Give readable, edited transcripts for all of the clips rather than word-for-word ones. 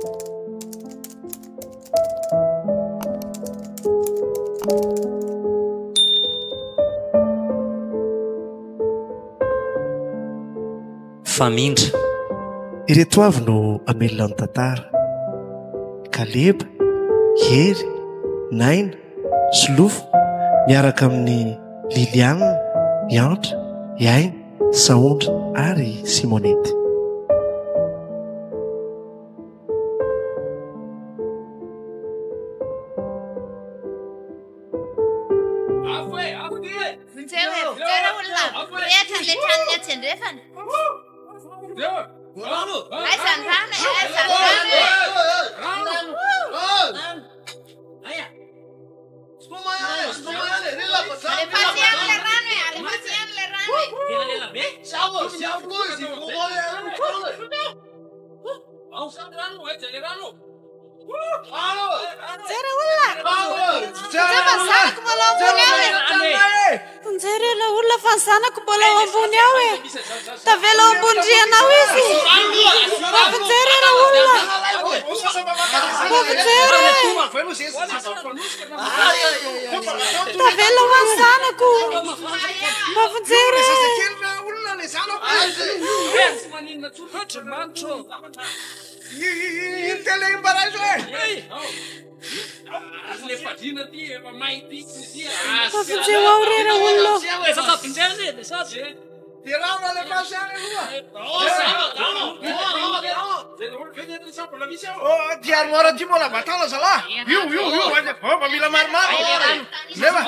Famindra ireto avy no amelona ny tantara. Kaleba, Hery, Naina, Solofo miaraka amin'ny Liliana, Yantra, Yaina, Saondra ary Simonety. Njerela olona fa ny zanako mbola ao ambony ao e. Tavela ao ambony-drianao izy. Mampinjerela olona. Mampinjere. Tavela ho any zanako. Mampinjere. Mampinjeo ao rena olona. Diaroara ty mbola vatana zala. Io mila maromaro. Leva.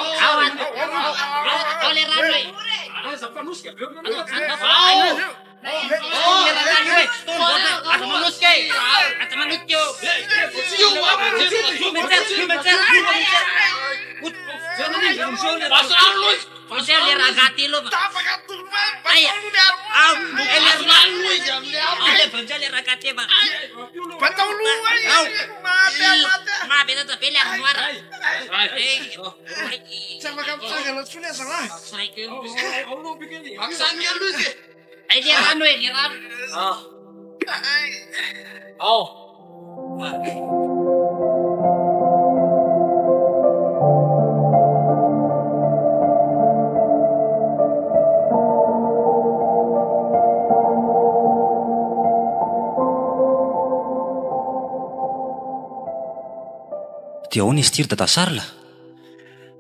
dia ahoana izy tiry dada Sarla?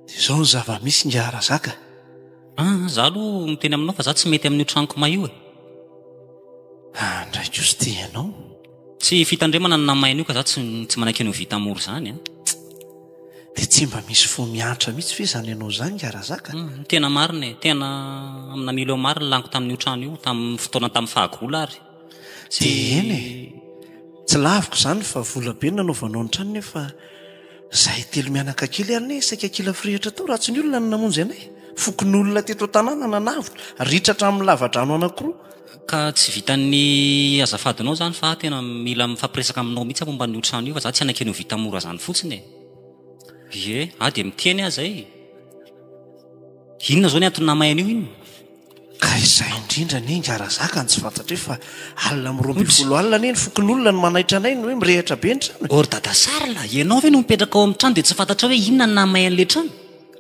Izao ny zava-misy ngiara zaka. Za aloha miteny aminao fa za tsy mety amin'io tranoko maio e. Ndraiky ozy ty ianao. Tsy fitandremana ny namaina io ka za tsy manaiky anao vita moro zany a. Dia tsy mba misy fo miantra mihitsy fe zany ianao zany ngiara zaka. Tena marina e, tena amina milo marina laniko tamin'io trano io, tamin'ny fotoana tamin'ny fahagola ary. Dia eny e, tsy laviko zany fa vola be nanaovanao ny trano nefa zahay telo mianaka kely ary ne saika kila firehitra tao raha tsy ny olona ny namonjy anay. Fokon'olona teto tanàna nanavitra ritratra amin'ny lavadrano anankiroa. Ka tsy vitan'ny azafadinao zany fa tena mila mifampiresaka aminao mihitsy momba n'io trano io fa za tsy anaiky anao vita mora zany fotsiny e. Ie, dia miteny aza e. Inona zao ny antony namaina io ino? Ka izay indrindra ne ngiara zaka ny tsy fantatra fa alina miroa folo alina ne ny fokon'olona ny manaitra anay no hoe mirehitra be ny trano. Or dada Sarla, ianao ve no mipetraka ao amin'ny trano dia tsy fantatra hoe inona ny namaina an'ilay trano?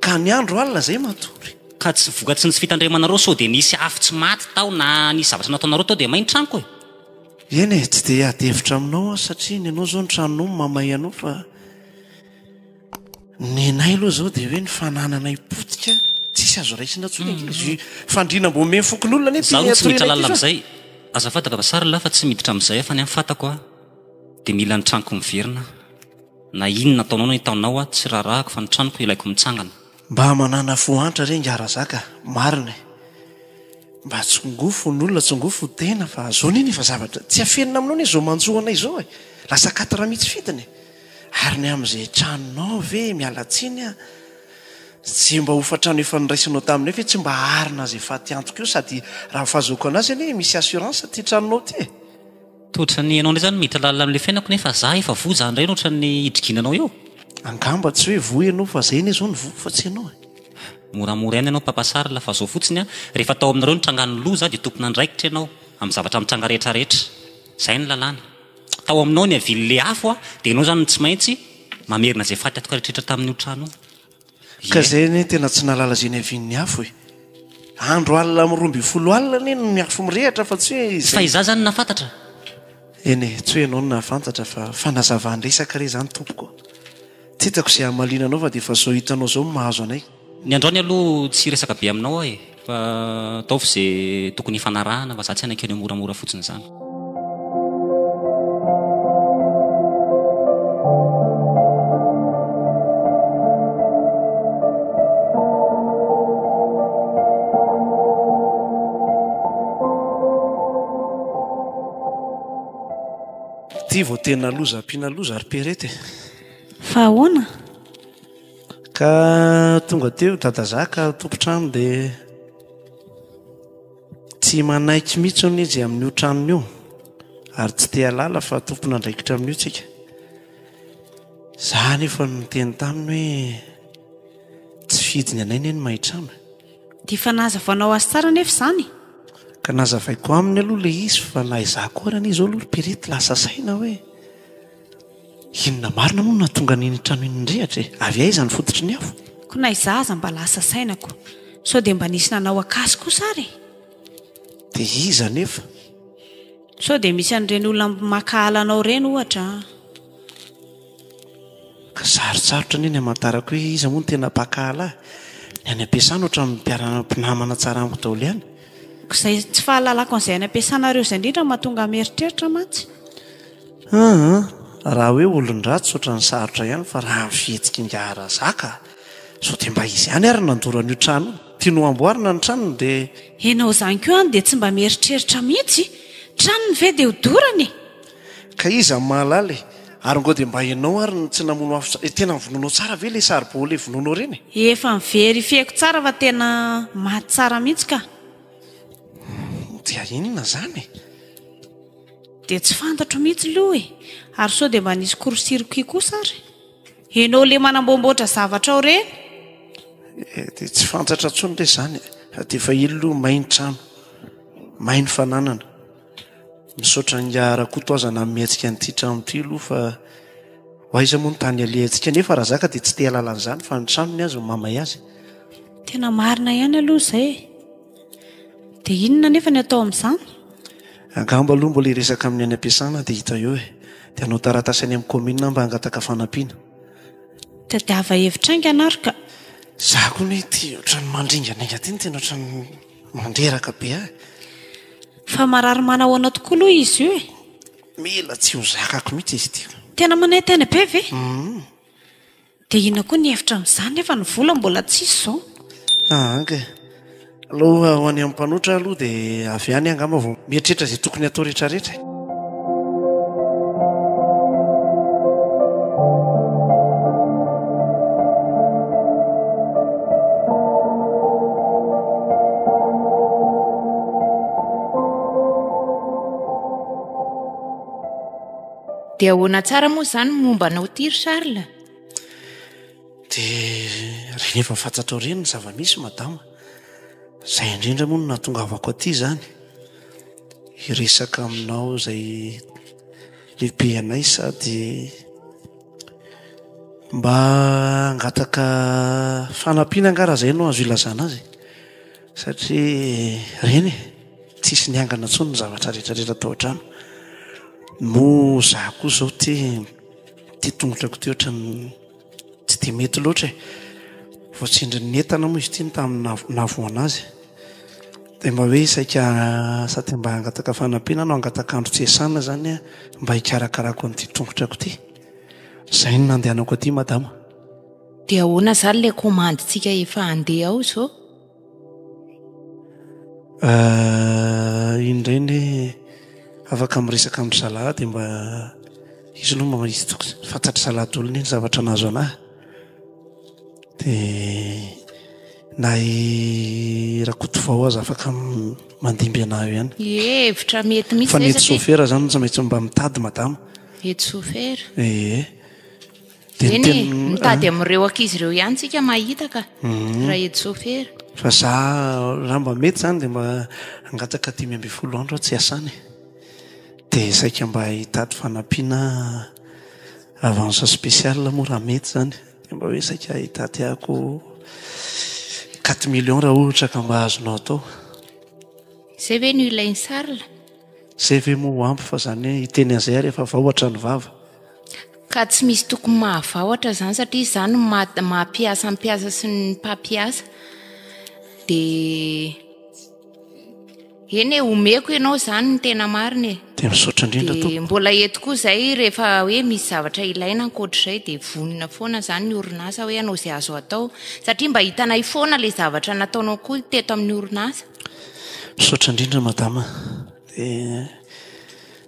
Ka ny andro alina zay matory. Ka tsy vokatsy ny tsy fitandremanareo sao dia nisy afo tsy maty tao na nisy zavatra nataonareo tao dia mainy tranoko e. Eny e, tsy dia adevitra aminao satria ny anao zao ny tranonao mamay anao fa ny anay aloha zao dia hoe ny fanananay potika tsisy azo raisina tsony izy fandriana mbo me fokon'olona ne za tsy miditra lalina amin'izay. Azafady dada Sarla fa tsy miditra amin'izay fa ny amin'ny fantako a dia mila ny tranoko miverina na inona ataonao na itaonao a tsy rarahako fa ny tranoko ilaiko mitsangana. Mba manana fohantra re ngiara zaka marina mba tsongofo n'olona tsongofo tena fa zao niny fa zavatra tsy afenina aminao ne zao manjoanay zao e lasa 4 mihitsy fitiny ary ny amin'izay tranonao ve mialatsiny a tsy mba hofatrano efa niraisinao taminay fe tsy mba arina zay faty antoko io sady raha fahazoko anazy anie misy assurance ty tranonao ty e. Totra ny ianao ndray zany mihitra lalina amin'ilay fiainako nefa za efa vo zany indray nohatra ny hidriginanao eo. Angamba tsy hoe vo ianao fa zay ne zao ny vo fa tsy ianao e. Moramora ihany ianao Papa Sarla fa zao fotsiny a rehefa tao aminareo ny trangan'ny loza dia tompona andraikitra ianao amin'ny zavatra mitranga rehetrarehetra. Zay ny lalàna. tao aminao ny avily le afo a dia ianao zany tsy maintsy mamerina izay faty atoka rehetrarehetra tamin'io trano ka zay ny tena tsy nalala zay ny avin'ny afo e andro alina miromby 10 alina ny ny afo mirehatra fa tsy hoe fa iza zany nafantatra eny tsy hoe ianao no nafantatra fa fanazavandresaka re zany tompoko tsy hitako izay hamalina anao fa dia efa zao hitanao zao mahazo anay ny androany aloha tsy resaka be aminao aho e fa ataovy izay tokony hifanarahana fa za tsy hanakeo ny moramora fotsiny zany ty vao tena loza ampiana loza ary perety fa ahoana ka tonga teo dadazaka tompotrano dia tsy manaiky mihitsy ny izy amin'io tranony io ary tsy te halala fa tompona andraikitra amin'io tsika za nefa noteny taminy hoe tsy fidiny anay ny mahitrano dia fa nahazavanao azy tsara nefa izany ka nazavaiko aminy aloha le izy fa naizako arana izy ao aloha perety lasa saina hoe inona marina moa natonga niny trano inindrehatra e avy aiza ny fototry ny afo ko na izaza mba lasa sainako sao dia mba nisy nanao akasy kosa ary dia iza nefa sao dia misy an'ireny olona makahalanao ireny ohatra ka sarotsarotra ny eny hamantarako hoe iza moa no tena mpakahala ny any ampiasana ohatra mpinamana tsara amiko daholo ihany ko izay tsy fahalalako an'izay any ampiasanareo izay indrindra mahatonga mieritreritra mantsy raha hoe olon-dratsy oatra ny sarotra ihany fa raha fihetsika ingara zaka sao dia mba izy ihany ary nandoran'io trano tiano amboarina ny tranony dia ianao izany keo any dia tsy mba mieritreritra mihitsy tranony ve dia hodorany ka iza ny mahalala ary ngo dia mba ianao ary ny tsy namono afo tena mivonoanao tsara ve le saribole vonoanao reny efa miverifieko tsara fa tena maty tsara mihitsy ka dia inona zany dia tsy fantatro mihitsy loha e ary sao dia mba nisy korosiriki kosa ary ianao le manambomboatra zavatra ao reny dia tsy fantatra ntsony le zany dia efa ilo mainy trano mainy fananana misaotra ngarako-toazana mihetsika n'ity trano ity aloha fa hoaiza moa ny tany alehantsika nefa raha zaka dia tsy te halalan'izany fa ny tranony azy no mamay azy tena marina ihany aloha izay dia inona nefa ny atao amin'izany angamba aloha mbola resaka amin'ny any ampiasana dia hita eo e dia hanao taratasy any amin'ny komina mba hangataka fanampiana tadiava hevitra ainga anary ka za koa ny ty ohatrany mandringan'ainga ty ny tena ohatrany mandreraka be ahy fa marary manao ana tokoa aloha izy io e mila tsy ho zakako mihitsy izy tia tena manaytena be ve dia inona koa ny hevitra amin'izany nefa ny vola mbola tsisy izao anka aloha ho any amin'ny mpanotra aloha dia avy any angamba vao mieritreritra izay tokony atao rehetrarehetra dia ahoana tsara moa izany mombanao tiry Charles dia rehefa mifantsatra reny ny zava-misy madama izay indrindra moa no nahatongavako aty izany hiresaka aminao izay lehibe anay sady mba angataka fanampiana angara izay no azo ilazana azy satria reny tsisy niangana ntsony ny zavatra rehetrarehetra tao an-trano mo za koa izao ty tongotrako ty ohatra ny tsy dia mety loatra e vao tsindry ny entana moa izy ty ny tamin'ny navoana azy dia mba hoe saika sady mba hangataka fanampiana no hangataka andro tsy esana zany a mba hikarakarako an'ity tongotrako ty izay no nandehanako aty madama dia ahoana izany ilay komandintsika efa handeha ao izao indreny afaka miresaka amin'ny zalahy dia mba izy aloha izy toko fantatry zalahy olona iny zavatra nazo anahy dia na rakoto vao azy afaka mandimby anahy ihany hevitra mety mihitsy fa ny ety sofera zany tsy maintsy mba mitady madama ety sofera dia eny mitady amin'ireo ankizy ireo ihany tsika mahita ka raha ety sofera fa za raha mba mety zany dia mba angataka 10 ambin'ny 10 andro tsy asany dia saika mba hitady fanampiana avance spécial moa raha mety zany dia mba hoe saika hitady ahako 4 millions raha ohatra ka mba azonao atao. zay ve no ilainy sarla zay ve moa ho ampy fa zany hoe hiteny an'izay ary efa vahoatra ny vava ka tsy misy tokony mahavahoatra zany satria zany mampiasa mpiasa sy ny mpampiasa dia eny omeko ianao zany ny tena marina e dia misaotra indrindra dia mbola eto koa zay rehefa hoe misy zavatra ilaina ankoatr'izay dia vonina foana zany ny orinasa hoe ianao izay azo atao satria mba hitanay foana ilay zavatra nataonao koa teto amin'ny orinasa. misaotra indrindra madama dia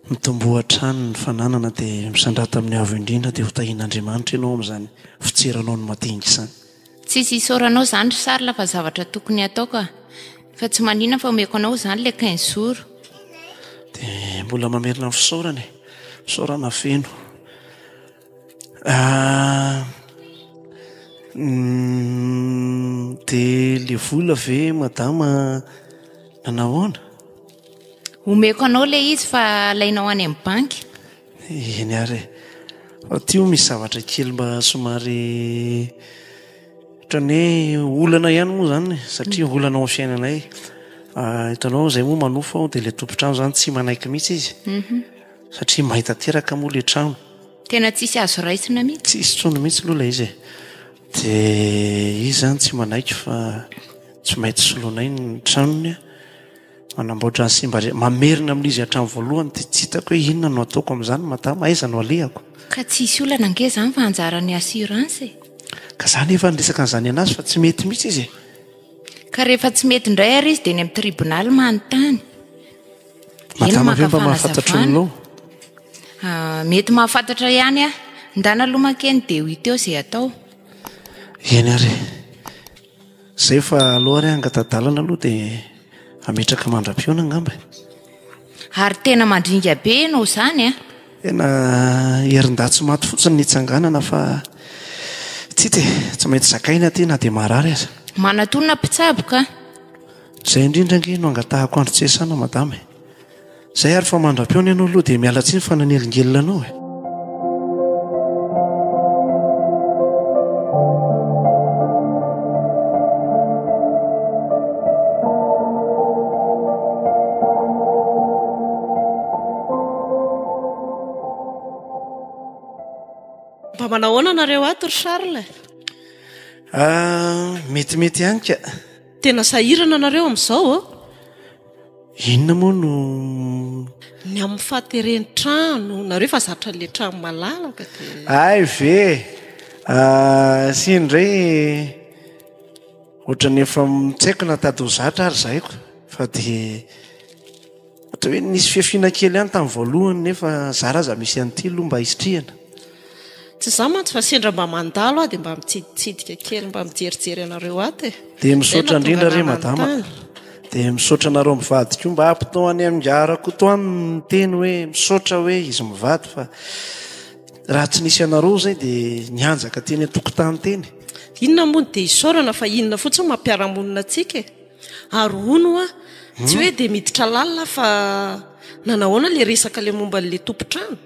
mitombohatrany ny fananana dia misandrata amin'ny avo indrindra dia hotahian'Andriamanitra ianao amin'izany fitseranao ny madinika izany. Tsisy isaoranao zany ry sarla fa zavatra tokony atao ka fa tsy manina fa omeko anao zany le 15 jours dia mbola mamerina ny fisaorana fisaorana feno dia le vola ve madama nanahoana omeko anao le izy fa alainao any amin'ny banky. eny ary tio misy zavatra kely mba somary ohatrany hoe olana ihany moa zany satria olana ao fiainanay hitanao zay moa manofa ao dia le tompotrano zany tsy manaiky mihitsy izy satria mahita teraka moa le trano tena tsisy azo raisina mihitsy tsy isy trondro mihitsy aloha la izy dia izy zany tsy manaiky fa tsy maintsy soloanay ny tranony manamboatra ny simba mamerina amin'izy hatramy voalohany dia tsy hitako hoe inona no ataoko amin'izany madama aiza no alehako ka tsisy olana ange zany fa anjarany assurance ka zany efa niresaka an'izany anazy fa tsy mety mihitsy izy ka rehefa tsy mety indray ary izy dia ny amin'ny tribunal manontany. madama ve mba mahafantatra aminao mety mahafantatra ihany ndana lomakeny dia ho iteo izay atao. eny ary zay fa aloha ary angatadalana aloha dia ametraka mandram-piona angamba ary tena mandringa be ianao zany tena herin-datsy maty fotsiny nitsanganana fa tsy maintsy zakaina ty na dia marary aza manatonina mpitsaboka zay indrindra nge no angatahako androtsesana madama zay ary fa mandram-piona ianao aloha dia mialatsiny fa nanelingelina anao mba manahoana nareo ato ry Charles metimety ihany ka tena sahirana nareo amin'izao inona moa no ny amin'ny fahatereny trano nareo fa zatra le trano malalaka ay ve sy indray ohatrany efa tsy haiko natady ho zatra ary zahayko fa dia ohatra hoe nisy fiafiana kely ihany tamin'ny voalohany nefa zaraza misy an'ity aloha mba hisitrihana tsy za mantsy fa sendra mba mandalo dia mba mitsiditsidika kely mba mijerijery anareo ato dia misaotra indrindra re madama dia misaotra anareo mivady koa mba ampitao any amingarako toany ny teny hoe misaotra hoe izy mivady fa raha tsy nisy anareo zay dia nianjaka teny an-tokotany teny inona moa dia isaorana fa inona fotsiny mampiaramonina antsika ary ono tsy hoe dia miditra lalina fa nanahoana le resaka le momba n'le tompotrano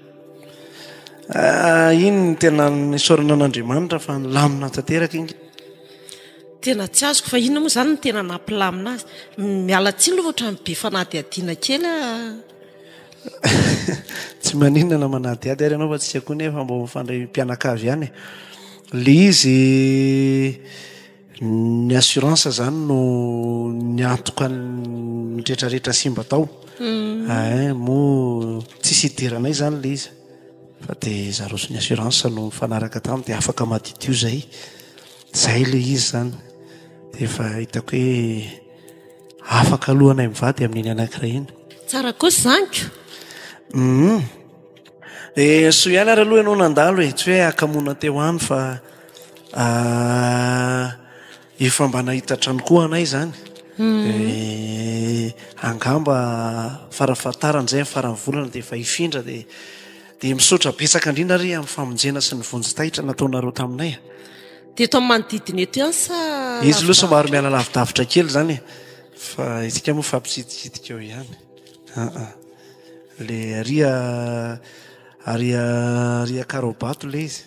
iny ny tena nisaorana an'Andriamanitra fa nilamina tanteraka iny tena tsy azoko fa inona moa zany ny tena nampilamina azy miala tsiny aloha ohatrany be fanady adiana kely tsy maninana manady ady ary ianao fa tsika koa nefa mba mifandray mpianakavy ihany le izy ny assurance zany no niantoka ny rehetrarehetra simba tao mo tsisy hidiranay zany le izy fa dia zareo sy ny assurance no mifanaraka taminy dia afaka madidio zay le izy zany dia efa hitako hoe afaka alohanay mivady amin'iny anankiray iny tsara kosa zaniko so ihany ary aloha ianao nandalo tsy hoe akamona teo any fa efa mba nahita trano koa anay zany angamba farafatarany farany volana dia efa hifindra dia misaotra betsaka indrindra ry amin'ny famonjena sy ny vonjitaitra nataonareo taminay dia eto amin'ny manodidina eto ihany sa izy loha somary miala lavidavitra kely zany fa itsika moa fampisiditsidika eo ihany le aria karobato le izy.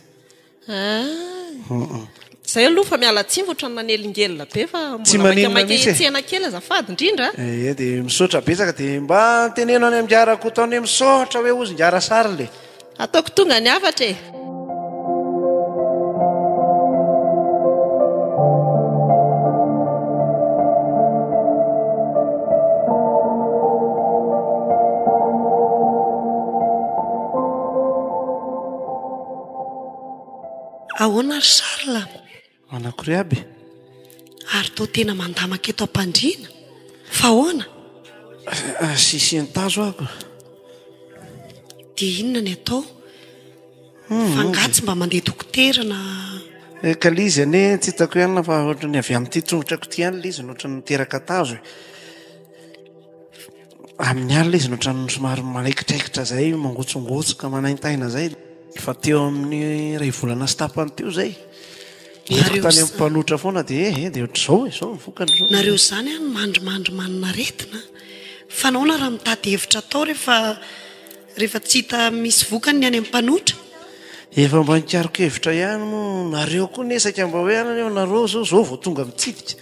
Zay aloha fa miala tsiny vao otrany manelingelina be fa mbola maikamaiketsehana kely azafady indrindra. Dia misaotra betsaka dia mba teneno any amin'ndiarako taony misaotra hoe ozy ngiara sary le. Ataoko tonga ny afatra e. Ahoana ry Charles? Anakory aby. Ary tao tena mandamaka eto am-pandriana. Fa ahoana? Sisiny tazo ako. Dia inona ny atao? Fangatsy mba mandeha dokotera na... Ka lizy ane tsy hitako ihany fa ohatrany avy amin'ity tongotrako ity ihany lizy ohatrany miteraka tazo. Amin'ny alina izy ohatrany somary malaikitraikitra zay mangotsongotsoka manaintaina zay. Fa teo amin'ny ray volana sy tapany teo zay. Tany amin'ny mpanotra foana dia dia ohatr'izao izao mivokany izao. Nareo izany a mandrimandry manana aretina. Fa nahoana raha mitady hevitra atao rehefa tsy hita misy vokany ny any amin'ny mpanotra? Efa mba nikariko hevitra ihany moa nareo koa nesaka mba hoe ananeo nareo zao vao tonga mitsidika.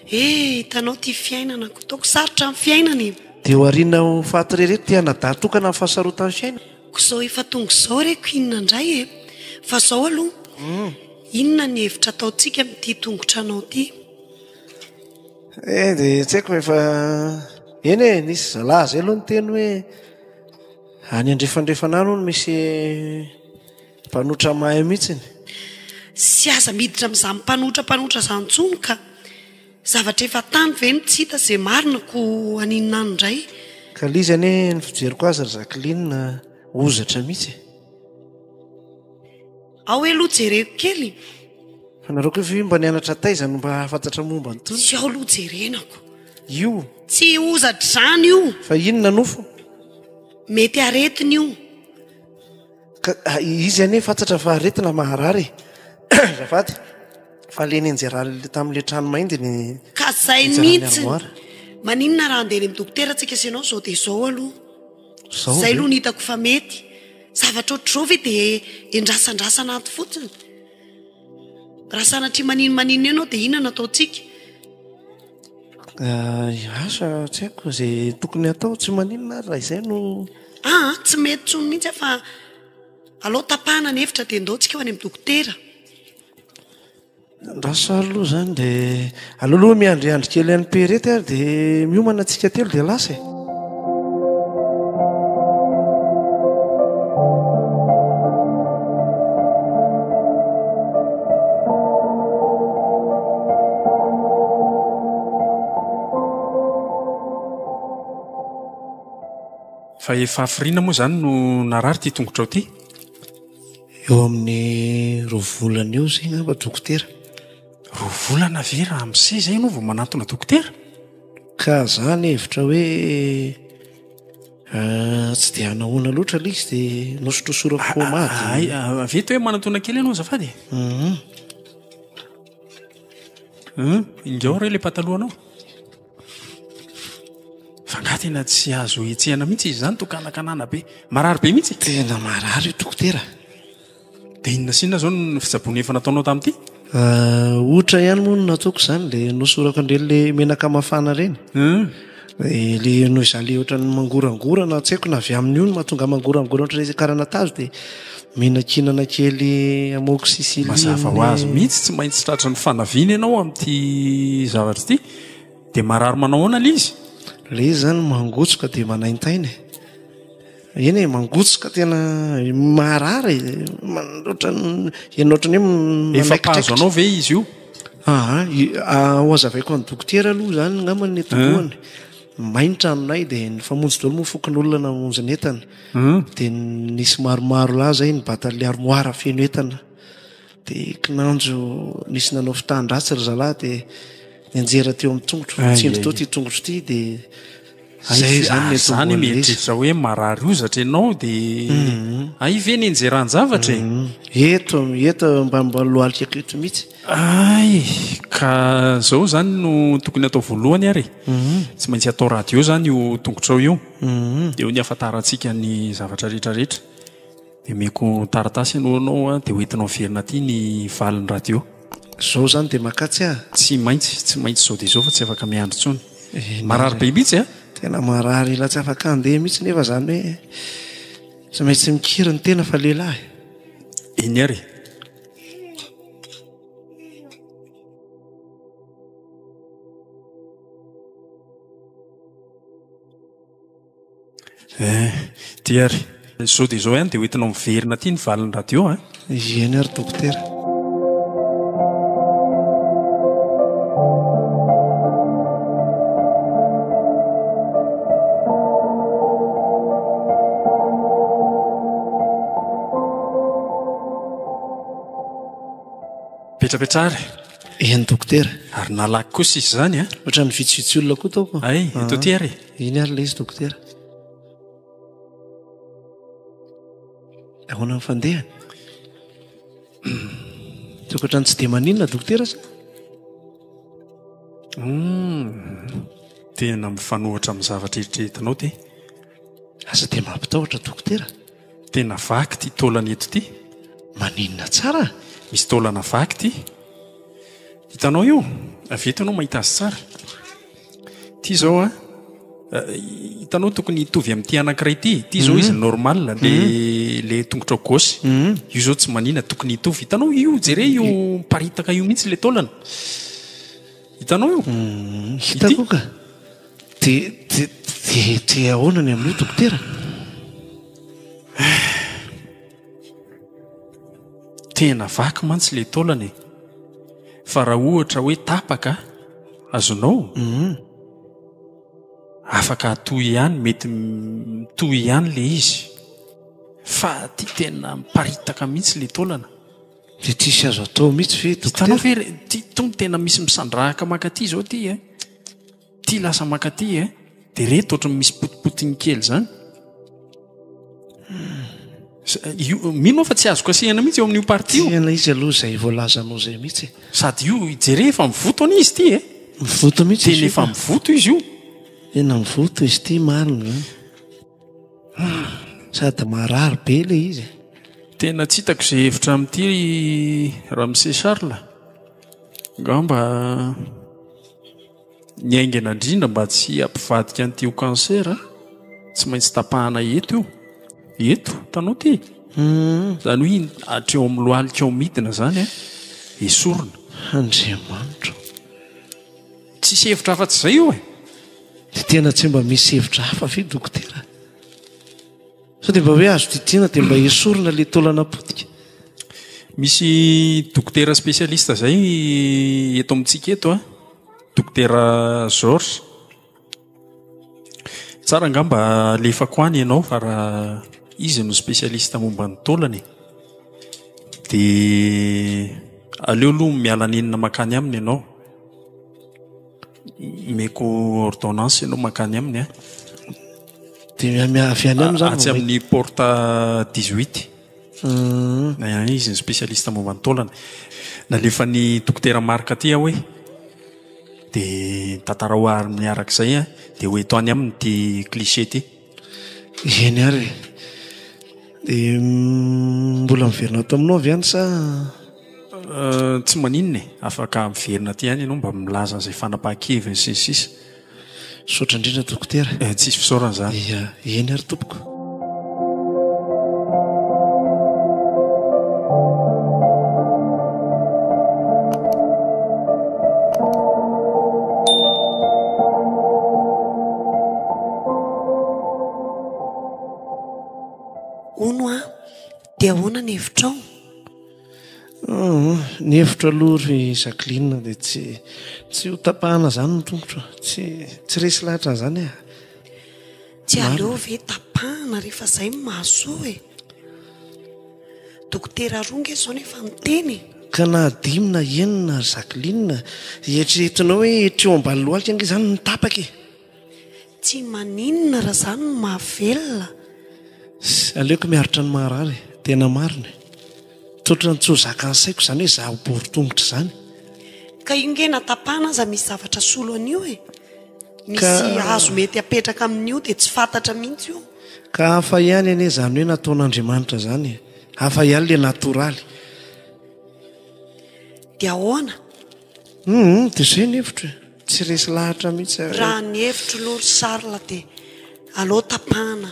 Hitanao ty fiainana ko taoko sarotra amin'ny fiainana. Dia ho ariana ho faty rehetra tia nadary tokana amin'ny fahasarotan'ny fiainana. Zao efa tonga izao reko inona indray fa zao aloha inona ny hevitra ataontsika amin'ity tongotra anao ity? Dia tsy haiko efa eny e nisy zalahy zay aloha ny teny hoe any andrefandrefana no misy mpanotra mahay mihitsiny. Sy aza miditra amin'izany mpanotra izany intsony ka zavatra efa tany ve no tsy hita izay marina ko aninona any indray. Ka lizy ane ny fijeriko azy ry Jacqueline ozatra mihitsy. Ao hoe aloha jereko kely. Fa nareo koa ve mba nianatra taiza no mba hafantatra momba ny tony? Sy ao aloha jerenako. Io tsy ozatra izany io. Fa inona nofo? Mety aretina io. Izy ane fantatra fa aretina maharary. Zafady fa leny anjerala tamin'ile trano maindy ny ka zay mihitsy. Maninona raha andeha any amin'ny dokotera antsika sy ianao zao dia izao aloha. Zay aloha ny hitako fa mety. Zavatra ohatr'izao ve dia endrasandrasana ato fotsiny. Raha sanatria maninona ianao dia inona ataontsika? Asa tsy haiko izay tokony atao tsy maninona raha izay no... Tsy mety tsony mihitsy fa alao tapahana ny hevitra dia ndao tsika ho any amin'ny dokotera. Rasary aloha zany dia aloha miandriandry kely any perety ary dia miomana antsika telo dia lasa. Fa efa hafiriana moa zany no narary ty tongotra ty? Eo amin'ny 2 volana eo zay ngamba dokotera. 2 volana ve raha amin'izay zay no vao manantona dokotera? Ka zany hevitra hoe tsy dia anahoana loatra ilay izy dia nosotrosorako pomady. Veto hoe manantona kely ianao azafady? Ingao re ilay patalohanao? Fa nga tena tsy azo etsehana mihitsy izy zany tokanakanana be. Marary be mihitsy? Tena marary io dokotera. Dia inona sinona zao ny fitsaboana efa nataonao tamin'ity? Ohatra ihany moa no nataoko izany dia nosorako andreny ilay menaka mafana ireny. Ilay noho izany ohatra ny mangorangorana tsy haiko na avy amin'io no mahatonga mangorangorana ohatra ilay karana tazo dia mihinan-kinana kely amoxicilline. Mazava ho azy mihitsy tsy maintsy tratra ny fanaviana ianao amin'ity zavatra ity. Dia marary manao ahoana ilay izy? Ilay izy zany mangotsoka dia manaintaina. Eny e mangotsoka tena marary. Ohatrany hoe efa pazo anao ve izy io? Ho azavaiko ny dokotera aloha zany ngamba ny tokoany. Mainitra aminay dia nifamonjy daholo moa fokon'olona namonjy ny entana. Dia nisy maromaro lahy zay nibata-le armoara feno entana. Dia kinanjo nisy nanao fitandratsy ry zalahy dia nianjera teo amin'ny tongotro. Tsindry teo ty tongotro ty dia zay zany mieritreritra hoe marary ozatra ianao dia ay ve ny enjerany zavatra eto mba lohalika aketo mihitsy ay ka zao zany no tokony atao voalohany ary tsy maintsy atao radio zany io tongotrao io dia ho ny afantarantsika ny zavatra rehetrarehetra dia meko taratasy ianao dia hoentinao miverina aty ny valiny radio zao zany dia makatsy tsy maintsy zao dia zao fa tsy afaka miandro tsony marary be mihitsy tena marary la tsy afaka andeha mihitsy nefa zany hoe tsy maintsy mikiry ny tena fa lehilahy iny ary ty ary zao dia zao ihany dia hoentinao miverina aty ny valiny radio eny ary dokotera petrapetrary eny dokotera ary nalaky kosa izy zany ohatra ny vitsivitsy olona koa taoko ay eto ty ary iny ary le izy dokotera ahoana mifandehany tokatra ny tsy dia maninona dokotera sa tena mifanohatra amin'ny zavatra eritreretinao ty asa dia mampitahotra dokotera tena vaky ty taolana eto ty maninona tsara misy taolana vaky ty hitanao io aveto anao mahita azy tsara ty zao hitanao tokony hitovy amin'ity anankiray ty zao izy normal le tongotra gosy io zao tsy manina tokony hitovy hitanao io jere io miparitaka io mihitsy le taolana hitanao io hitako ka de ahoana ny amin'io dokotera tena vaky mantsy le taolana fa raha ohatra hoe tapaka azonao afaka atoy ihany mety mitoy ihany le izy fa ty tena miparitaka mihitsy le taolana de tsisy azo atao mihitsy ve hitanao ve ty tonga tena misy misandrahaka makaty zao ty ty lasa makaty de reto ohatra misy potipotiny kely zany mino fa tsy azoko asehana mihitsy eo amin'io parti io ena izy aloha zay voalazanao zay mihitsy sady io jere efa mivoto any izy ty mivoto mihitsy tena efa mivoto izy io ena mivoto izy ty marina sady marary be le izy tena tsy hitako zay hevitra amin'ity raha mise Charles ngamba ny aingana indrindra mba tsy ampivadika an'ity ho cancer tsy maintsy tapahana eto tanao ty zany hoe atreo amin'ny lohalika ao midina zany esorona andriamanitra tsisy hevitra hafa tsy zay io de tena tsy mba misy hevitra hafa ve dokotera so de mba hoe azo titina de mba esorona le taolana potika misy dokotera spesialista zay eto amintsika eto dokotera George tsara ngamba lefako any ianao fa raha izy no spesialista momba ny taolana de aleo aloha miala nenina makany aminy ianao meko ordonnance ianao makany aminy de miavy any aminy zany atsy amin'ny porta 18 izy ny spesialista momba ny taolana nalefa ny dokotera marika ty hoe de tantara ho ary miarak'izay de ho eto any aminy ty cliché ty eny ary de mbola miverina ato aminao avy any sa tsy maninona afaka miverina ty any ianao mba milaza an'izay fanapahan-keviny sisisisa sotra indrindra dokotera tsisy fisaorana zany eny ary tompoko dia ahoana ny hevitrao ny hevitra aloha ry Jacqueline dia tsy ho tapahana zany ny tongotra tsy resy lahatra zany tsy aleo ve tapahana rehefa zay mahasoa dokotera ronga zao nefa miteny ka na dimina enina Jacqueline eritreretinao hoe etreo ambany lohalika ange zany ny tapaka tsy maninona raha zany no mahavelona aleoko miaritra ny marary tena marina totra ny tsozaka ny saiko izany hoe zaho boritongotra izany ka ingena tapana aza misy zavatra solo an'io misy azo mety apetraka amin'io dia tsy fantatra mihitsy io ka hafa ihany ane zany hoe nataon'Andriamanitra zany hafa ihany le natoraly dia ahoana dia zay ny hevitra tsy resy lahatra mihitsy raha ny hevitro lory sarla dia aleo tapahana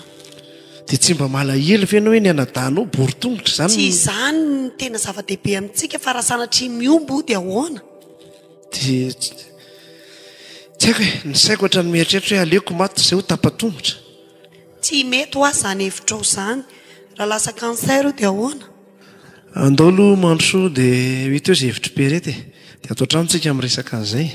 dia tsy mba malahelo fena hoe ny anadanao boritongotra zany tsy izany ny tena zava-dehibe amintsika fa raha sanatria miombo dia ahoana dia tsy haiko hoe ny saiko ohatra ny mieritreritra hoe aleoko maty zay ho tapatongotra tsy mety ho azy izany hevitra ao izany raha lasa cancer io dia ahoana andalo mandrosoa dia hita eo izay hevitry be rety dia atao tranotsika miresaka an'izay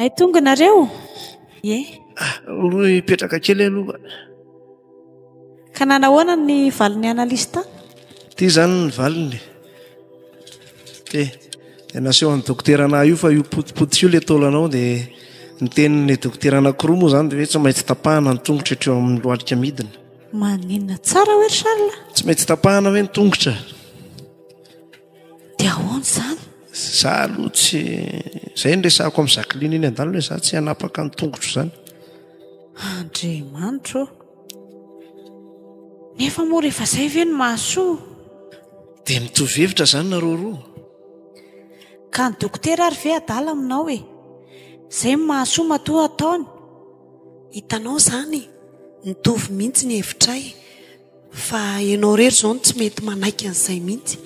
ay tonga nareo aloha hipetraka kely aloha ka nanahoana ny valiny analista ty zany ny valiny dia naseho an'ny dokoterana io fa io potipotika io le taolanao dia ny tenin'ny dokotera anankiroa moa zany dia hoe tsy maintsy tapahana ny tongotra hetreo amin'ny lohalika midina maninona tsara hoe ry Charles tsy maintsy tapahana hoe ny tongotra dia ahoana izany za aloha tsy zay ny resahako amin'ny Jacqueline iny andalina hoe za tsy hanapaka ny tongotro izany Andriamanitro nefa moa rehefa izay ve ny mahasoa dia mitovy hevitra izany nareo roa ka ny dokotera ary ve adala aminao izay ny mahasoa matoa ataony hitanao izany mitovy mihitsy ny hevitray fa ianao rery izao no tsy mety manaiky an'izay mihitsy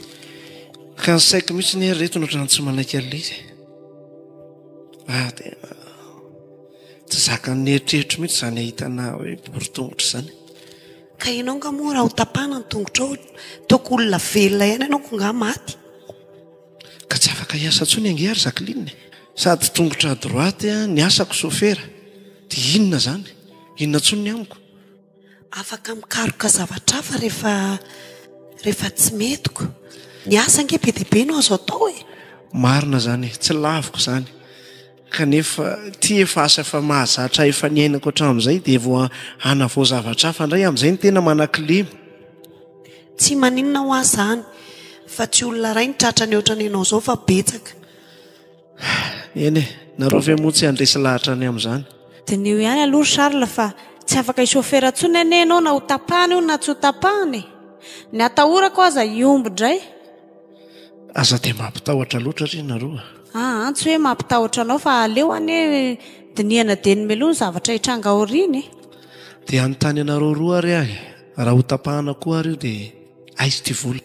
ka ny saiko mihitsy ny reto no ohatrany tsy manaiky an'ilay izy dia tsy zaka ny eritreritra mihitsy izany ahitana hoe boritongotra izany ka ianao nga moa raha ho tapahana ny tongotra ao toko olona velona ihany ianao ko nga maty ka tsy afaka hiasa ntsony angehary Jacqueline sady tongotra droite ny asako sofera dia inona zany inona ntsony ny amiko afaka mikaroka zavatra hafa rehefa tsy metiko ny asa nge be dia be no azo atao marina zany tsy laviko zany kanefa ty efa asa efa mahazatra efa niainako hatramin'izay dia vao hanavao zavatra hafa indray amin'izay ny tena manan-kilema tsy maninona ho azy zany fa tsy olona ray ny tratra ny ohatrany ianao izao fa betsaka eny nareo ve moa tsy handresy lahatra ny amin'izany dia nio ihany aloha Charles fa tsy afaka hisofera ntsony ane ianao na ho tapahana io na tsy ho tapahana ny atahorako aza iombo indray aza dia mampitahotra loatra ry nareo tsy hoe mampitahotra anao fa aleo ane diniana deny meloha ny zavatra hitranga aoriny dia anontany anareo roa ary ahy raha ho tapahana koa ary io dia aizy ty vola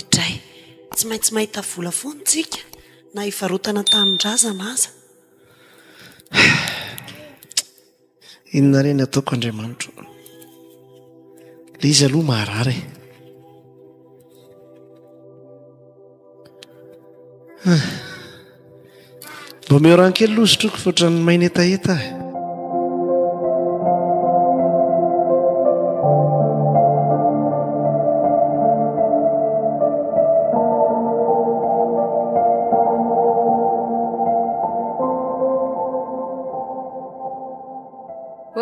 idray tsy maintsy mahita vola foantsika na hivarotana tanindrazana aza inona reny ataoko Andriamanitro le izy aloha maharary mba meorankely lozotroko foatra ny maina etaeta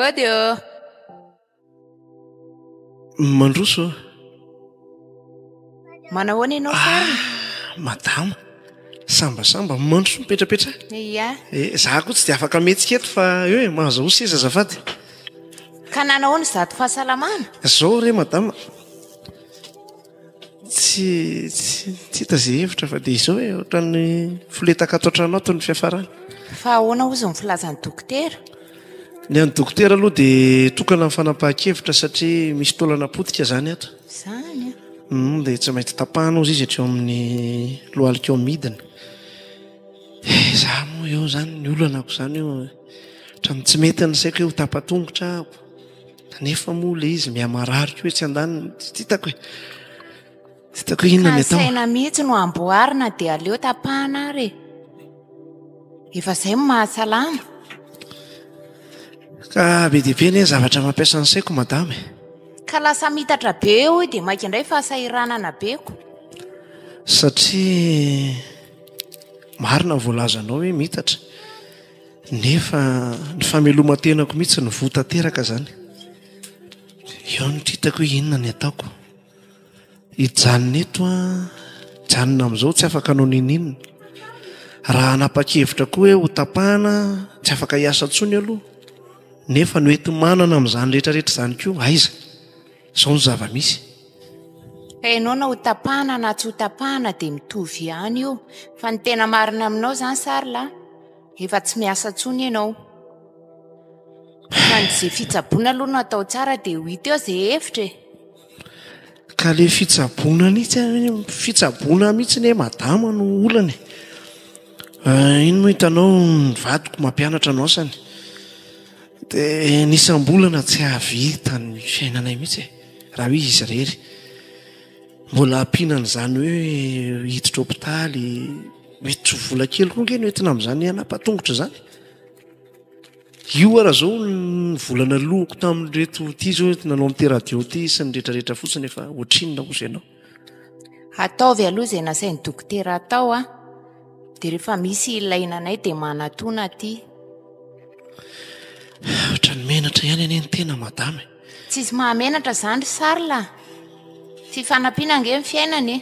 odio mandroso manahoana ianao fariny madama sambasamba mandroso mipetrapetra ia za koa tsy dia afaka mihetsiketo fa eo mahazo ho seza azafady ka nanahoana zato fahasalamana zao re madama tsy hita zay hevitra fa dia izao hoe ohatran'ny filetaka ato an-tranao to ny fiafarany fa ahoana ozy ny filazan'ny dokotera ny an'ny dokotera aloha dia tokana ny fanapahan-kevitra satria misy taolana potika zany ato zany dia tsy maintsy tapahana ozy izy hatreo amin'ny lohalika eo midina za moa eo zany ny olonako zany io hatrany tsy mety ny saiko hoe ho tapatongotra ako kanefa moa le izy mihamararika hoe tsy andaniny tsy hitako inona ny atao saina mihitsy no amboarina dia aleo tapahana ary efa izay mahasalama ka be dehibe ny zavatra mampiasa ny saiko madama ka lasa mitatra be eo dia mainka indray fahasairanana beko satria marina voalazanao hoe mitatra nefa ny fameloman-tenako mihitsy ny votateraka zany eo ny titako hoe inona ny ataoko hijanona eto a janona amin'izao tsy afaka anao nininona raha anapa-kevitra koa hoe ho tapahana tsy afaka hiasa ntsony aloha nefa no ety manana amin'izany rehetrarehetra izany koa aiza izao ny zava-misy hainao na ho tapahana na tsy ho tapahana dia mitovy ihany io fa ny tena marina aminao izany sarila efa tsy miasa ntsony ianao fa ny izay fitsaboana aloha no atao tsara dia ho hita eo izay hevitra e ka le fitsaboana fitsaboana mihitsy ny madama no olany iny moa hitanao ny vadiko mampianatra no asany dia nisambolana tsy havita ny fiainanay mihitsy raha hoe izy rery mbola ampinan' izany hoe hiditra hopitaly mety tsy vola kely koa nge no entina amin'izany anapa-tongotra zany io araha zao ny volana lohako tamin'reto ty zao nanao amin'ity radio ty sy ny rehetrarehetra fotsiny efa ohatrinona ozy ianao ataovy aloha izay nasain'ny dokotera atao a dia rehefa misy ilainanay dia manatona aty ohatra ny menatra ihany ane ny tena madama tsisy mahamenatra izany ry sarila tsy fanampiana ange ny fiainana e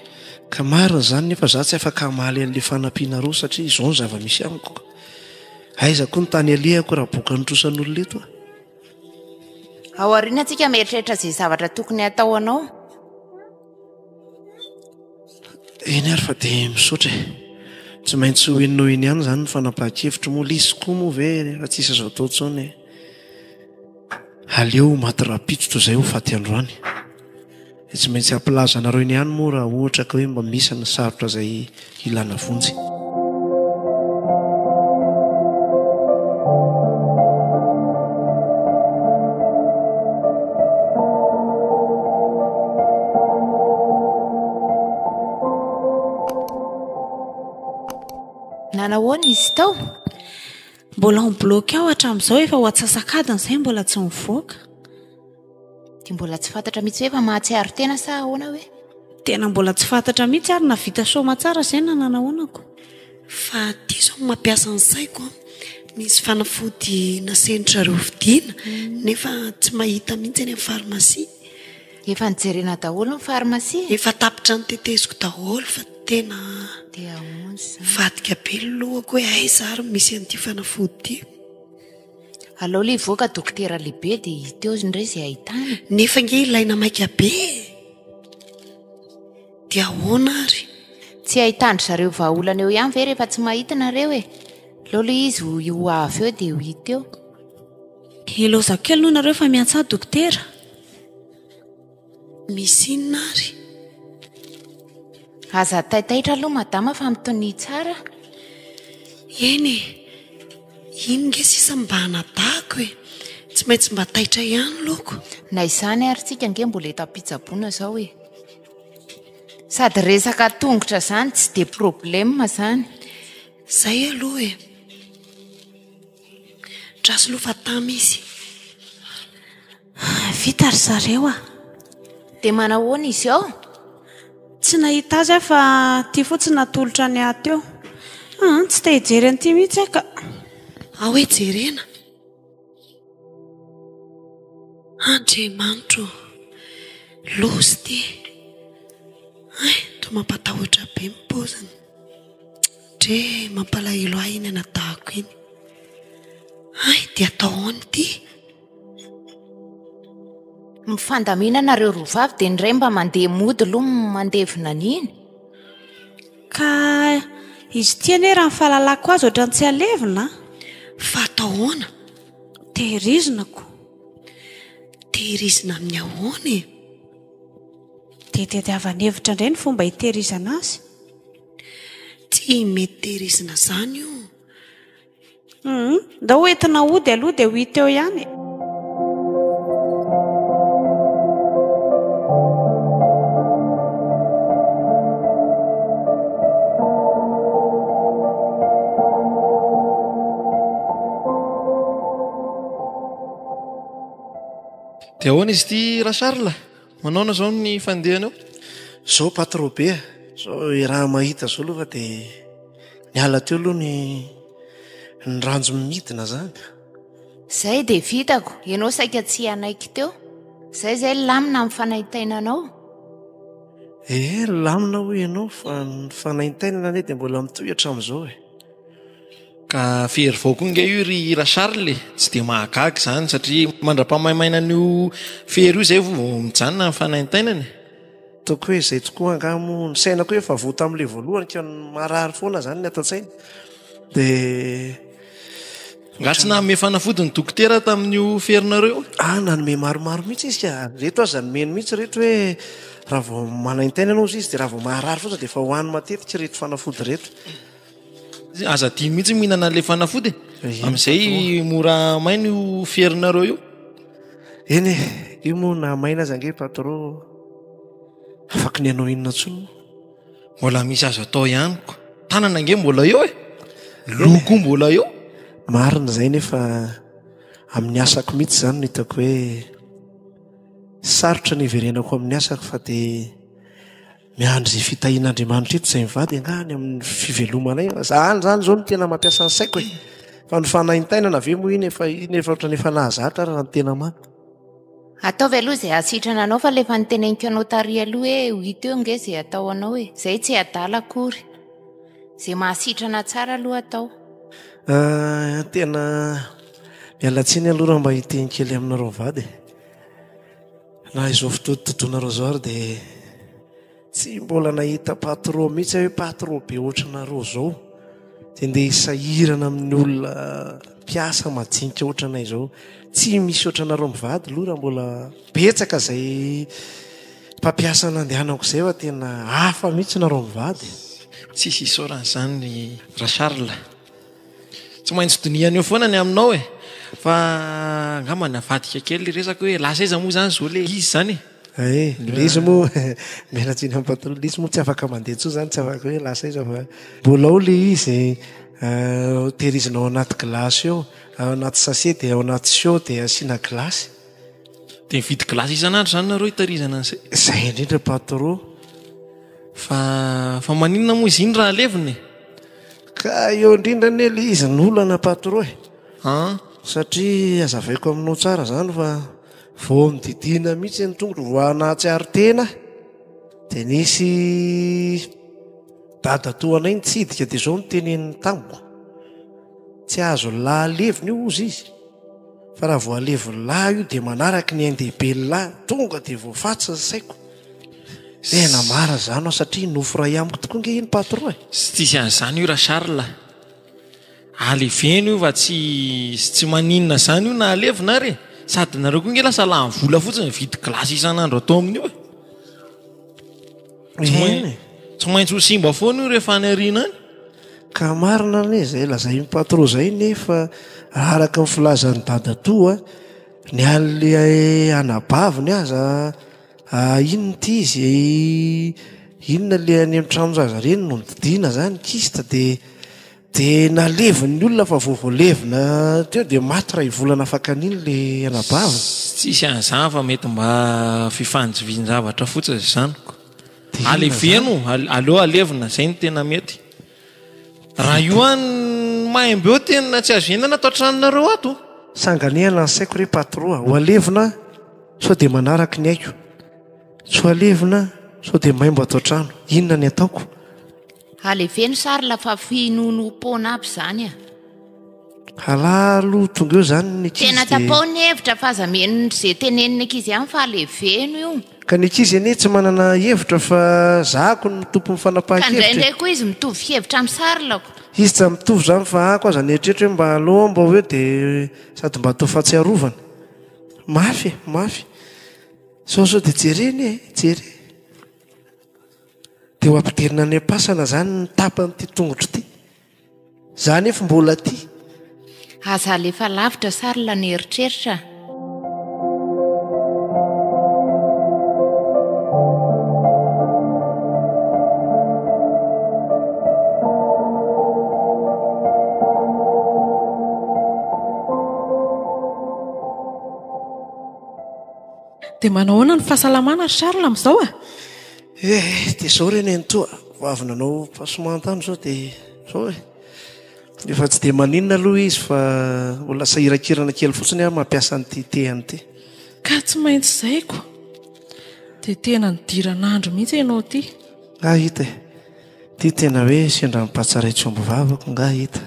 ka marina zany nefa za tsy afaka hamaly an'le fanampiana roa satria izao ny zava-misy amiko aiza koa ny tany alehako raha boka nitrosan'olona eto ao ariana antsika mieritreritra izay zavatra tokony atao anao eny ary fa dia misaotra tsy maintsy hoeninao eny ihany zany ny fanapahan-kevitra moa lisy koa moa ve raha tsisy azo atao tsony aleo maty rapitsotra izay ho faty androany tsy maintsy ampilaza nareo eny ihany moa raha ohatra ka hoe mba misy ny sarotra izay ilana vonjy nanahoana izy tao mbola mibloka ao hatramin'izao efa ho atsasakadiny izay mbola tsy mivoaka dia mbola tsy fantatra mihitsy hoe efa mahatsiaro tena sa ahoana hoe tena mbola tsy fantatra mihitsy ary na vita soma tsara izay na nanahoanako fa tia zao mampiasa ny saiko misy fanafody nasenitra reo vidiana nefa tsy mahita mihitsy any amin'ny farmasia efa nijerena daholo ny farmasia efa tapitra ny teteziko daholo fa tena dia ahoana vadika be lohako hoe aiza ary misy an'ity fanafody ity alao le hivoaka dokotera lehibe dia hiteo indray izay ahitana nefa nge ilaina maika be dia ahoana ary tsy ahitandry zareo vahaolana eo ihany ve rehefa tsy mahitanareo e alao le izy ho avy eo dia ho hita eo elozakely aloha nareo fa miantsaha dokotera misy inona ary aza taitaitra aloha madama fa mitony tsara eny iny nge sisa mba hanadahako e tsy maintsy mba taitra ihany loko na izany ary tsika nge mbola etapitsaboana zao e sady resaka tongotra zany tsy dia problema zany zay aloha e trasy lofa tamy izy vita ry zareo a dia manahoana izy ao tsy nahita azy aho fa tia fotsiny natolotra ny ato eo tsy te hijery an'ity mihitsy aka ao hoe jerena andriamanitro lozy ty to mampatahotra be mipoziny dre mampalahelo ahy iny anadahako iny dia atao aony ity mifandaminanareo rovavy dia ndray mba mandeha mody aloha mandevina an'iny ka izy tia ane raha ny fahalalako azy ohatrany tsy alevina fa atao ahoana tehirizinako tehirizina amin'ny ahoana e dia tediavana hevitra indray ny fomba hitehirizana azy tsy mety tehirizina zany io ndao hoentina ody aloha dia ho hita eo ihany dia ahoana izy ity raha Charles manaona zao ny fandehana eo zao patrobe zao raha mahita zao aloha fa dia niala teo aloha ny ranjo midina zany. Zay dia vitako ianao saika tsy anaiky teo zay lamina amin'ny fanaintainanao. Lamina ho ianao fa ny fanaintainana ane dia mbola mitohatra amin'izao ka fery vao koa nge io ry raha Charles tsy dia mahagaga zany satria mandra-pahamaimainan' io fery io zay vao mijanona ny fanaintainany. toko hoe izay tokoa angamo ny sainako hoe efa vota amin'ilay voalohany ka marary foana zany ny atao-tsaina dia nga tsy nanome fanafody ny dokotera tamin'io ferinareo nanome maromaro mihitsy izy ka reto azy zanomeny mihitsy reto hoe raha vao manaintaina anao izy dia raha vao maharary foana dia efa hoany matetika reto fanafody reto. Aza dimy mihitsy mihinana le fanafody amin'izay mora maina io ferinareo io. Eny io moa na maina azy ange patro afaka ny anao inona ntsony mbola misy azo atao ihany ko tanana ange mbola eo loko mbola eo marina zay nefa amin'ny asako mihitsy zany no hitako hoe sarotra ny iverenako amin'ny asako fa dia miandry izay fitahian'Andriamanitra eto izay mivady angany amin'ny fivelomana io zany zao no tena mampiasa ny saiko fa ny fanaintainana ave moa iny efa oatra ny efa nahazatra raha ny tena mamy. Ataovy aloha izay asitrana anao fa lefa niteneniko anao tary aloha hoe ho hita eo nge izay atao anao hoe izay tsy adala akory izay mahasitrana tsara aloha atao. Tena mialatsiny aloha raha mba hiteny kely aminareo vady na izao fototonareo zao ary dia tsy mbola nahita patro mihitsy hoe patro be ohatranareo zao dia ndeha hisahirana amin'ny olona mpiasa majinika ohatranay izao tsy misy ohatranareo mivady aloha raha mbola betsaka izay mpampiasa nandehanako izay fa tena hafa mihitsy nareo mivady. Tsisy isoran'izany raha Charles tsy maintsy doniana eo foana ny aminao fa angamba navadika kely resaka hoe lasa iza moa zany zao le izy zany le izy moa mialatsiny amin'ny patro le izy moa tsy afaka mandeha tsoa zany tsy afaka hoe lasa iza fa mbola ao le izy tehirizinao anaty glasy eo ao anaty sase dia ao anaty sio dia asiana glasy dia mividy glasy isan'andro zany nareo hitarizana an'izay izay indrindra patro fa maninona moa izy iny raha leviny ka eo indrindra ne le izy n'olana patro satria azavaiko aminao tsara zany fa vao mididina mihitsy ny tongotra vo anatsiary tena dia nisy dadatoanay nitsidika dia zao noteneniny tamiko tsy azo lahy leviny io ozy izy fa raha vo aleviny lahy io dia manaraka ny aindehibe lahy tonga dia voafatsa saiko tena mara zany ao satria nofo ray amiko tokoa nge iny patro sy tsisy an'izany io raha Charles aleveny io fa tsy maninona zany io na alevina re sady nareo koa nge lasa laha vola fotsiny vidy glasy isan'andro atao amin'io tsy maintsy ho simba foana io rehefa any ariana any ka marina ne zay lazay patro zay nefa araka ny filazan'ny dadatoa ny alle anabaviny aza inona ty izy inona le any am'trano zaza reny no nididina zany kista dia naleviny olona fa voavolevina teo dia maty raha ivolana afaka an'iny le anabaviny tsisy an'izany fa mety mba fifanjivian-javatra fotsiny zaniko aleveno aleo alevina zay ny tena mety raha io any maimbe eo tena tsy azo enana atao tranonareo ato sanganehana ny saiko re patro ho alevina sao dia manaraka ny aiko tsy ho alevina sao dia maimbo atao trano inona ny ataoko aleveno Charles fa finono pona aby zany halalo tonga eo zany ny ankizy tena tapaony hevitra fa aza meno izay teneniny ankizy ihany fa aleveno io ka ny ankizy anie tsy manana hevitra fa zahako ny tompo ny fanapahan-kevitra indraindray koa izy mitovy hevitra amin'ny Charles izy tsy mitovy zany fa ako aza ny eritretra hoe mba aloha mba hoe dia sady mba atao fahatsiarovana mafy sao dia jereny jere dia ho ampidirina ny ampasana zany ny tapan'ity tongotra ity zany efa mbola ty aza alefa lavitra Charles ny eritreritra dia manahoana ny fahasalamana ry Charles amin'izao a? Dia zao reny entoa vavinanao pasomentany zao dia zao efa tsy dia maninona aloha izy fa mbola sahirakirana kely fotsiny a mampiasa an'ity tehany ity. Ka tsy maintsy izay ko dia tena nidiran'andro mihitsy ianao ity. Hita ty tena hoe sendra mipatsaraitsy omby vavako nga hita.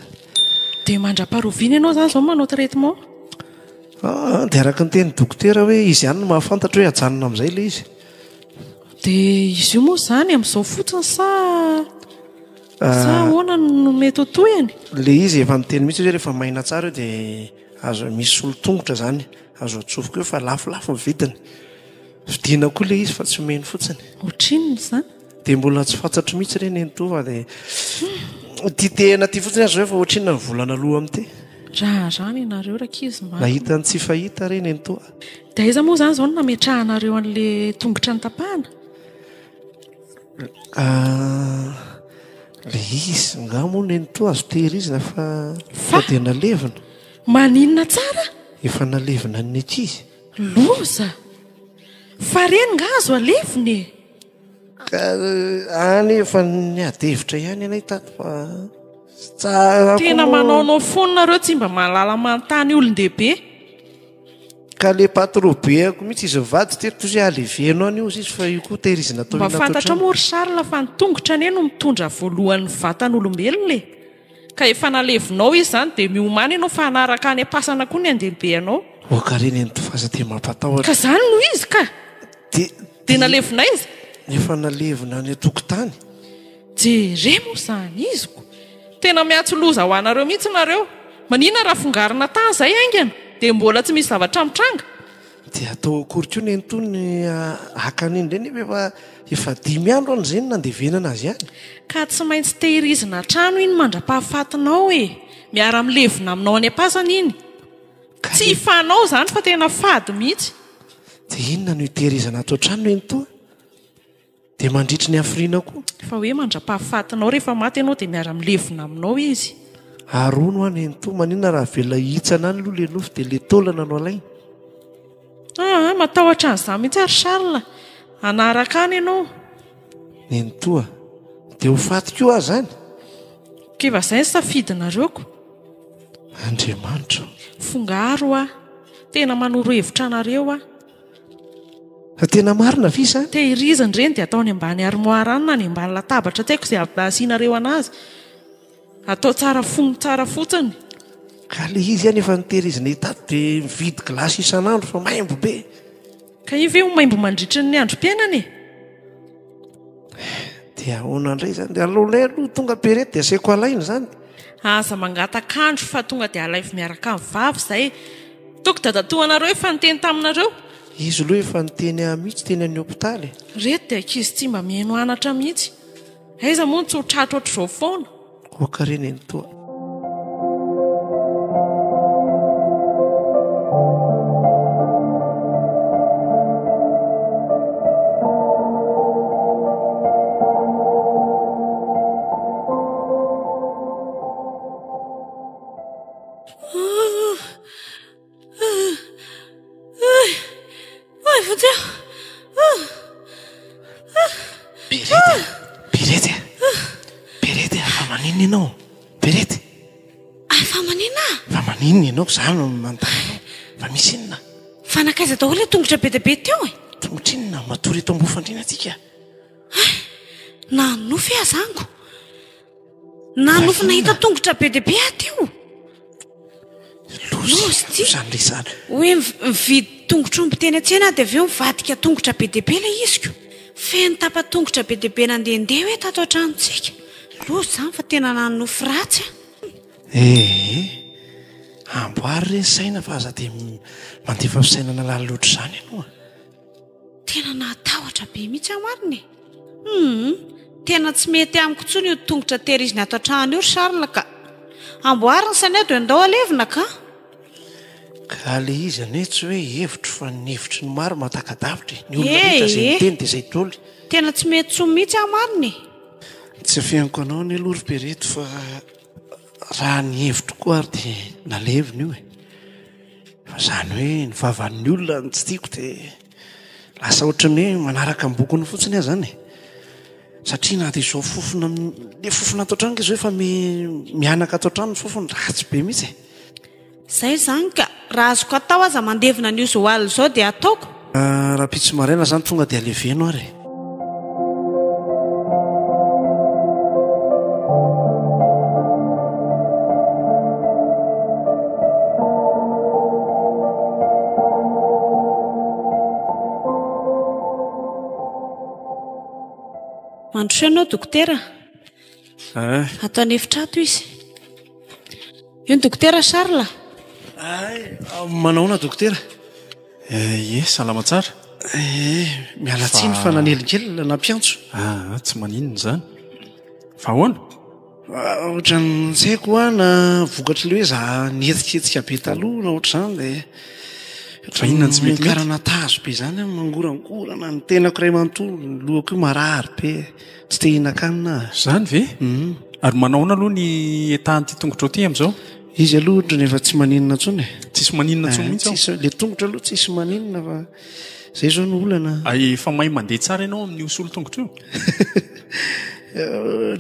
Dia mandra-paharoviana ianao zany izao manao traitement? Dia araka ny teny dokotera hoe izy ihany no mahafantatra hoe hajanona amin'izay ilay izy. Dia izy io moa izany amin'izao fotsiny sa ahoana no mety ho toyany? Ilay izy efa miteny mihitsy hoe rehefa maina tsara io dia azo misy olo-tongotra izany azo atsofoka eo fa lafolafo ny vidiny. Vidiana koa ilay izy fa tsy omeny fotsiny. Ohatrinona izany? Dia mbola tsy fantatro mihitsy ireny entova dia ty tehana ty fotsiny azy hoe fa ohatrinona ny volana aloha amin'ity. Rahazany ianareo rakizy maro. Nahita ny tsy fahita ireny entoa. Dia aiza moa izany izao no nametrahanareo an'ilay tongotra ny tapahana? Ilay izy nga moa ny entoa azo tehirizina fa dia nalevina. Maninona tsara? Efa nalevina ny ankizy. Loza! Fa reny nga azo alevina e? Any efa niadevitra ihany anay tato fa tena manaonao fononareo tsy mba mahalala manontany olon-dehibe. Ka le patrobeako mihitsy izy vady teto izy alevenao any io izy fa io koa tehirizina atao mba fantatra moa ry Charles fa nitongotra any no mitondra voalohan'ny vatan'olombelona e. Ka efa nalevinao izy izany dia miomana ianao fa hanaraka any am-pasana koa ny andehibeanao. Oka reny entofaza dia mampatahotra. Ka izany no izy ka dia nalevina izy? Efa nalevina any an-tokotany. Jere moa izany iziko. Tena miatso loza ho anareo mihitsy nareo. Maninona raha fongarina tany izay aingana dia mbola tsy misy zavatra mitranga. Dia atao akory koa ny entony hakaniny ireny efa 5 andro any izay nandevenana azy ihany. Ka tsy maintsy tehirizina trano iny mandra-pahafatinao e. Miara milevina aminao any am-pasana iny. Tsy fanao izany fa tena fady mihitsy. Dia inona no hitehirizana atao trano entoa? Dia mandritry ny hafiriana koa. Fa hoe mandra-pahafatinao rehefa maty ianao dia miara milevina aminao izy. Arono any entoa maninona raha vela hitsana any aloha le nofo dia le taolana no alaina. Matahotra an'izany mihitsy ary Charles. Anaraka any ianao. Entoa dia ho fatika io azy zany. Kiva izay ny safidinareoko. Andriamanitra. Fongaro a. Tena manoro hevitra anareo a. Tena marina ve izany? Tehirizina ireny dia atao any ambany armoara any na any ambany latabatra tsy haiko izay asianareo anazy. Atao tsara fonony tsara fotsiny. Ka le izy ihany efa nitehirizina hitato dia mividy gilasy isan'andro fa maimbo be. Ka io ve ho maimbo mandritry ny androm-piainana e? Dia ahoana indray izany dia alolay aloha tonga perety dia asaiko alaina izany. Aza mangatakandro fa tonga dia alaivo miaraka amin'ny vavy izay. Toko dadatoanareo efa niteny taminareo. Izy aloha efa niteny mihitsy teny any hopitaly. Reto dia ankizy tsy mba mihaino anatra mihitsy. Aiza moa tsy ho tratra ohatr'izao foana. Oka reny entoa. Berety, afa maninona ianao? Berety. Afa maninona? Fa maninona ianao izany no manontany. Fa misy inona? Fanakaiza daholo ilay tongotra be dia be teo e? Tongotra inona? Matory eto ambofandriana atsika. Nanofy azango. Nanofy nahita tongotra be dia be ateo. Lozy izany resana. Hoe mividy tongotr'omby teny an-tsena dia avy eo mivadika tongotra be dia be ilay iziko. Feno tapa-tongotra be dia be nandehandeha hoe tato an-tranontsika. Lozy izany fa tena nanofy ratsy. Amboary ireny saina fa aza dia mandefa fisainana lala loatra izany ianao. Tena natahotra be mihitsy amariny. Tena tsy mety amiko intsony io tongotra tehirizina ato an-trano io Charles ka. Amboariny saina dia andao alevina ka. Ka le izy ane tsy hoe hevitro fa ny hevitry ny maro matakadavitra. Ny olona rehetra izay miteny dia izay toly. Tena tsy mety tsoa mihitsy amariny. Tsy afianako anao ny aloha ry Berety fa raha ny hevitro koa ary dia nalevina io e. Fa izany hoe ny vavan'ny olona no tsy tiako dia lasa ohatrany hoe manaraka ny bokony fotsiny azy zany satria naty izao fofona le fofona atao trano ka izy hoe efa mianaka atao trano ny fofony ratsy be mihitsy zay zany ka raha azoko atao aza mandevina ny zao aly zao dia ataoko raha pitsy maraina zany tonga dia aleveno ary mandroso ianao dokotera ataony efitrato izy io ny dokotera Charles manaona dokotera salama tsara miala tsiny fa nanelinkelina nampiantso tsy maninona zany fa ahoana ohatrany tsaiko a na vokatra le hoe za nihetsiketsika be taloha na ohatra zany dia fa inona tsy mety karana tazo be zany mangorangorana ny tenako ray manontolo ny lohako io marary be tsy te hinakanina zany ve ary manaona aloha ny etahan'ity tongotra ao ty am'izao izy aloha ohatra nefa tsy maninona ntsony tsisy maninona ntsony mihitsy le tongotra aloha tsisy maninona fa zay zao ny olana fa mahay mandeha tsara ianao amin'ny osolo tongotra io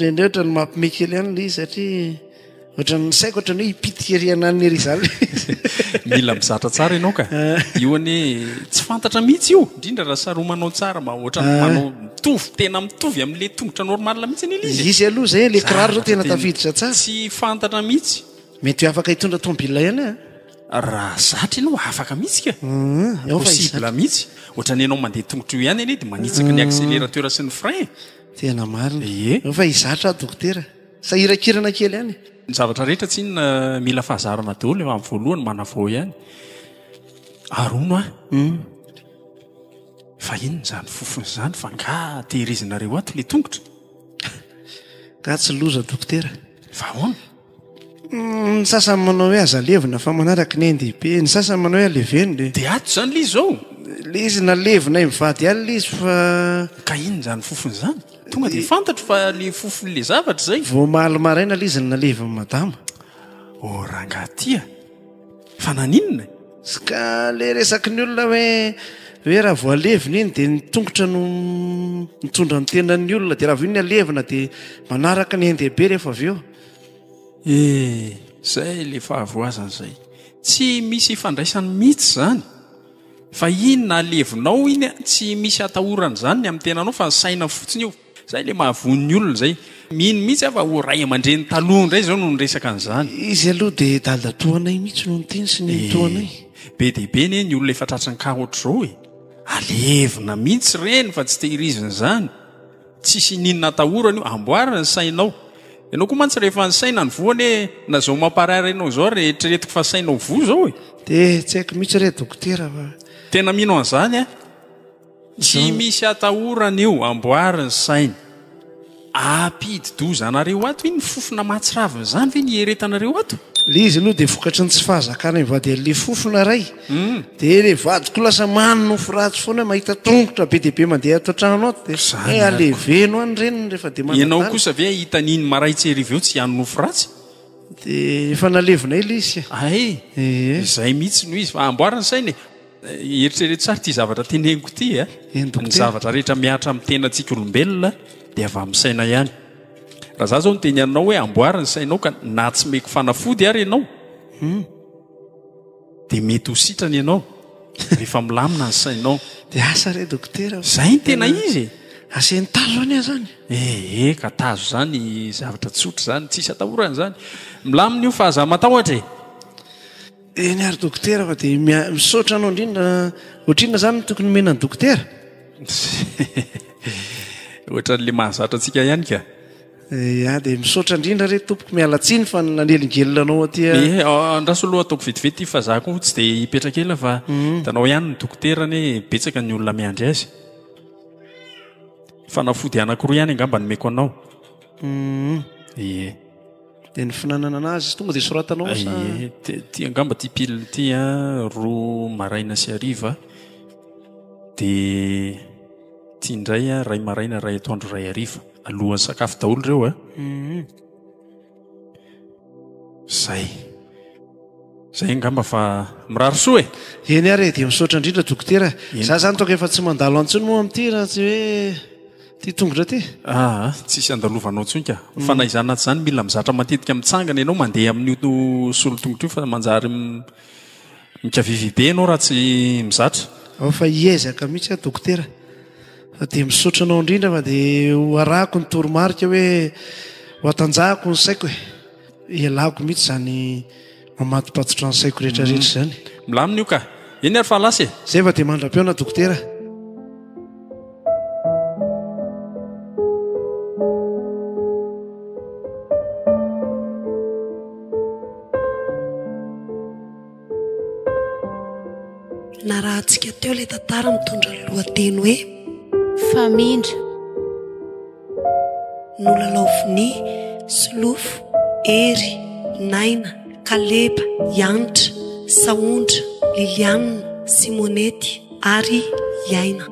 rendre ohatra ny mampimekely ihany le izy satria ohatra ny saiko ohatra ny hoe hipitikeriana ny ery zany mila mizatra tsara ianao ka io ane tsy fantatra mihitsy io indrindra raha saromanao tsara ma ohatra manao mitovy tena mitovy amin'le tongotra normal mihitsy ny izy izy aloha zay le kiraro zao tena tafiditra tsara tsy fantatra mihitsy mety ho afaka hitondra tomobila ihany raha zatra ianao afaka mihitsy ka possible mihitsy ohatra ny ianao mandeha tongotra io ihany anie dia manitsaka ny accélérateur sy ny frein tena marina efa hizatra dokotera sahirakirana kely ihany ny zavatra rehetra tsy inona mila fahazarana daholo efa amin'ny voalohany manavao ihany arono fa inona zany fofony zany fa nga tehirizinareo ato le tongotra ka tsy loza dokotera fa ahoana ny sasany manao hoe azalevina fa manaraka ny NDP ny sasany manao hoe aleveny dia ato zany le izy zao le izy nalevina mivady ihany le izy fa ka inona zany fofony zany tonga dia fantatro fa le fofon'le zavatra zay vo maly maraina le izy naleviny madama rangatia fa naninona ka le resaky ny olona hoe raha voalevina iny dia nitongotra no mitondra ny tenan'ny olona dia raha vo iny alevina dia manaraka ny NDP rehefa avy eo zay le fahavoazana zay tsy misy ifandraisany mihitsy zany fa iny na alevinao iny tsy misy atahorana zany ny amin'ny tenanao fa saina fotsiny io zay le mahavon'ny olona zay mino mihitsy afa ho ray aman-dreny taloha indray zao no nyresaka an'izany izy aloha dia dalidatoanay mihitsy no nyteny sy ny toanay be dehibe ny ny olona efa tratrany ka oatra zao alevina mihitsy reny fa tsy tehirizina zany tsisy ninona atahorana io amboarina ny sainao ianao koa mantsy rehefa ny saina ny voany na zao mamparary anao zao rehetreretiko fa sainao vo zao dia tsy haiko mihitsy re dokotera fa tena mino an'izany tsy misy atahorana io amboariny saina ampidi-dozanareo ato iny fofona mahatsiravina zany ve ny eretanareo ato le izy aloha dia vokatry ny tsy fahazakana mivady an'le fofona ray dia le vadiko lasa manino firatsy foana hoe mahita tongotra be dehibe mandeha ato trano ato dia aleveno any reniny rehefa dia ianao kosa ve hitaniny maray tseriveo tsy hanonofo ratsy dia efa nalevina ila izy zay mihitsy no izy fa amboariny saina eritrereto tsara ty zavatra teneniko ty ny zavatra rehetra miatra amin'ny tenantsika olombelona dia avy amin'ny saina ihany raha za zao noteny anao hoe amboariny sainao ka na tsy meko fanafody ary ianao dia mety ho sitrany ianao rehefa milamina ny sainao dia asa re dokotera zay ny tena izy aseny tazo any a zany ka tazo zany zavatra tsotra zany tsisy atahorana zany milamina io fa aza matahotra eny ary dokotera fa dia misaotra anao indrindra ohatrinona zany tokony menany dokotera ohatran'le mahazatra antsika ihany ka dia misaotra indrindra re tompoko mialatsiny fa nanelingelinanao aty andraso aloha ataoko vetivety fa za koa tsy dia hipetraka ela fa tanao ihany ny dokoterany betsaka ny olona miandry azy fanafody anankiroa ihany angamba ny meko anao dia ny finanana anazy tonga dia soratanao ty angamba ty piliny ty roa maraina sy ariva dia ty indray ray maraina ray atoandro ray ariva alohan'ny sakafo daholo reo zay zay ngamba fa mirary soa e eny ary dia misaotra indrindra dokotera za zany toka efa tsy mandalo antsony moa amin'ity raha tsy hoe ty tongotra ty tsisy andalovanao tsonka fanaizana aty zany mila mizatra matetika mitsangana ianao mandeha amin'io solotongotra io fa manjary mikavivibe ianao raha tsy mizatra fa iezaka mihitsy a dokotera fa dia misaotra anao indrindra fa dia ho arahako ny toromarika hoe ho atanjahako ny saiko e ialako mihitsy zany mamatipatotra ny saiko rehetrarehetra zany milamina io ka eny ary fahalasy e zay fa dia mandram-peona dokotera na raha antsika teo ilay tantara mitondra ny lohateny hoe famindra nolalaoviny solofo ery naina kaleba ianitra saondra lilianina simonety ary iaina